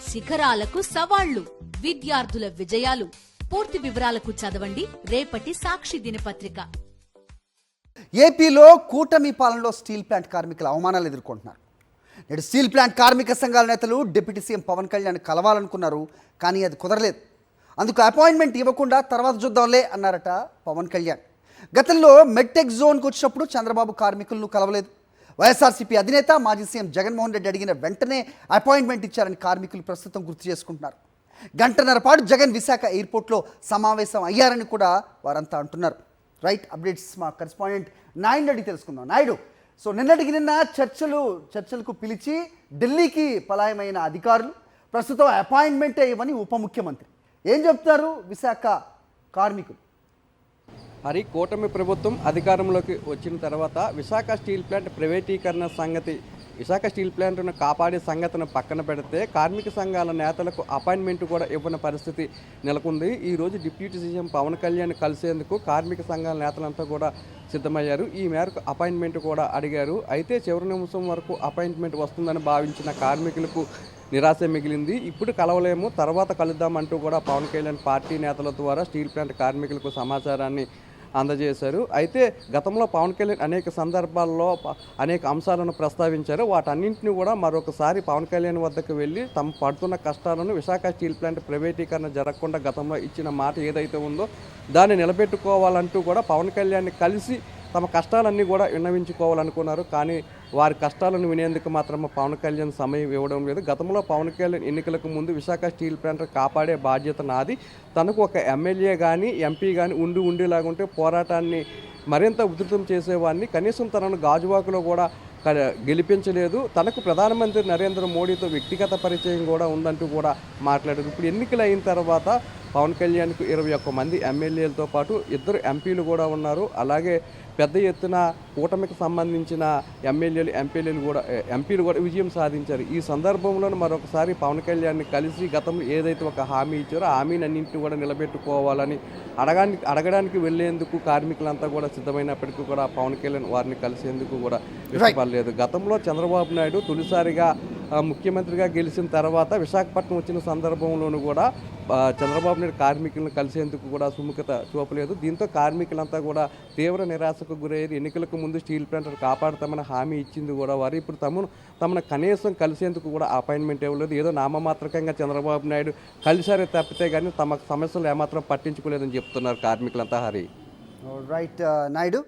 శిఖరాలకు సవాళ్లు, విద్యార్థుల విజయాలు. పూర్తి వివరాలకు చదవండి రేపటి సాక్షి దినపత్రిక. ఏపీలో కూటమి పాలనలో స్టీల్ ప్లాంట్ కార్మికుల అవమానాలు ఎదుర్కొంటున్నారు. నేడు స్టీల్ ప్లాంట్ కార్మిక సంఘాల నేతలు డిప్యూటీ సీఎం పవన్ కళ్యాణ్ కలవాలనుకున్నారు, కానీ అది కుదరలేదు. అందుకు అపాయింట్మెంట్ ఇవ్వకుండా తర్వాత చూద్దాంలే అన్నారట పవన్ కళ్యాణ్. గతంలో మెడ్టెక్ జోన్కు వచ్చినప్పుడు చంద్రబాబు కార్మికులను కలవలేదు. వైఎస్ఆర్సీపీ అధినేత మాజీ సీఎం జగన్మోహన్ రెడ్డి అడిగిన వెంటనే అపాయింట్మెంట్ ఇచ్చారని కార్మికులు ప్రస్తుతం గుర్తు చేసుకుంటున్నారు. గంటన్నర పాటు జగన్ విశాఖ ఎయిర్పోర్ట్లో సమావేశం అయ్యారని కూడా వారంతా అంటున్నారు. రైట్, అప్డేట్స్ మా కరెస్పాండెంట్ నాయుడు అడిగి తెలుసుకుందాం. నాయుడు, సో నిన్నటికి నిన్న చర్చలకు పిలిచి ఢిల్లీకి పలాయమైన అధికారులు ప్రస్తుతం అపాయింట్మెంట్ ఇవ్వని ఉప ముఖ్యమంత్రి ఏం చెప్తున్నారు విశాఖ కార్మికులు? మరి కూటమి ప్రభుత్వం అధికారంలోకి వచ్చిన తర్వాత విశాఖ స్టీల్ ప్లాంట్ ప్రైవేటీకరణ సంగతి, విశాఖ స్టీల్ ప్లాంట్ను కాపాడే సంగతిని పక్కన పెడితే కార్మిక సంఘాల నేతలకు అపాయింట్మెంట్ కూడా ఇవ్వని పరిస్థితి నెలకొంది. ఈరోజు డిప్యూటీ సీఎం పవన్ కళ్యాణ్ కలిసేందుకు కార్మిక సంఘాల నేతలంతా కూడా సిద్ధమయ్యారు. ఈ మేరకు అపాయింట్మెంట్ కూడా అడిగారు. అయితే చివరి నిమిషం వరకు అపాయింట్మెంట్ వస్తుందని భావించిన కార్మికులకు నిరాశ మిగిలింది. ఇప్పుడు కలవలేము, తర్వాత కలుద్దామంటూ కూడా పవన్ కళ్యాణ్ పార్టీ నేతల ద్వారా స్టీల్ ప్లాంట్ కార్మికులకు సమాచారాన్ని అందజేశారు. అయితే గతంలో పవన్ కళ్యాణ్ అనేక సందర్భాల్లో అనేక అంశాలను ప్రస్తావించారు. వాటన్నింటినీ కూడా మరొకసారి పవన్ కళ్యాణ్ వద్దకు వెళ్ళి తమ పడుతున్న కష్టాలను, విశాఖ స్టీల్ ప్లాంట్ ప్రైవేటీకరణ జరగకుండా గతంలో ఇచ్చిన మాట ఏదైతే ఉందో దాన్ని నిలబెట్టుకోవాలంటూ కూడా పవన్ కళ్యాణ్ కలిసి తమ కష్టాలన్నీ కూడా విన్నవించుకోవాలనుకున్నారు. కానీ వారి కష్టాలను వినేందుకు మాత్రం పవన్ కళ్యాణ్ సమయం ఇవ్వడం లేదు. గతంలో పవన్ కళ్యాణ్ ఎన్నికలకు ముందు విశాఖ స్టీల్ ప్లాంట్ కాపాడే బాధ్యత నాది, తనకు ఒక ఎమ్మెల్యే కానీ ఎంపీ కానీ ఉండేలాగుంటే పోరాటాన్ని మరింత ఉధృతం చేసేవాడిని, కనీసం తనను గాజువాకలో కూడా గెలిపించలేదు, తనకు ప్రధానమంత్రి నరేంద్ర మోడీతో వ్యక్తిగత పరిచయం కూడా ఉందంటూ కూడా మాట్లాడారు. ఇప్పుడు ఎన్నికలు అయిన తర్వాత పవన్ కళ్యాణ్కు 21 మంది ఎమ్మెల్యేలతో పాటు 2 ఎంపీలు కూడా ఉన్నారు. అలాగే పెద్ద ఎత్తున కూటమికి సంబంధించిన ఎంపీలు కూడా విజయం సాధించారు. ఈ సందర్భంలో మరొకసారి పవన్ కళ్యాణ్ని కలిసి గతంలో ఏదైతే ఒక హామీ ఇచ్చారో ఆ హామీని అన్నింటినీ కూడా నిలబెట్టుకోవాలని అడగడానికి వెళ్లేందుకు కార్మికులంతా కూడా సిద్ధమైనప్పటికీ కూడా పవన్ కళ్యాణ్ వారిని కలిసేందుకు కూడా ఇష్టపడలేదు. గతంలో చంద్రబాబు నాయుడు తొలిసారిగా ముఖ్యమంత్రిగా గెలిచిన తర్వాత విశాఖపట్నం వచ్చిన సందర్భంలోనూ కూడా చంద్రబాబు నాయుడు కార్మికులను కలిసేందుకు కూడా సుముఖత చూపలేదు. దీంతో కార్మికులంతా కూడా తీవ్ర నిరాశకు గురయ్యారు. ఎన్నికలకు ముందు స్టీల్ ప్లాంట్ కాపాడుతామని హామీ ఇచ్చింది కూడా వారు ఇప్పుడు తమను కనీసం కలిసేందుకు కూడా అపాయింట్మెంట్ ఇవ్వలేదు. ఏదో నామమాత్రకంగా చంద్రబాబు నాయుడు కలిసారే తప్పితే కానీ తమ సమస్యలు ఏమాత్రం పట్టించుకోలేదని చెప్తున్నారు కార్మికులంతా. హరి రైట్ నాయుడు.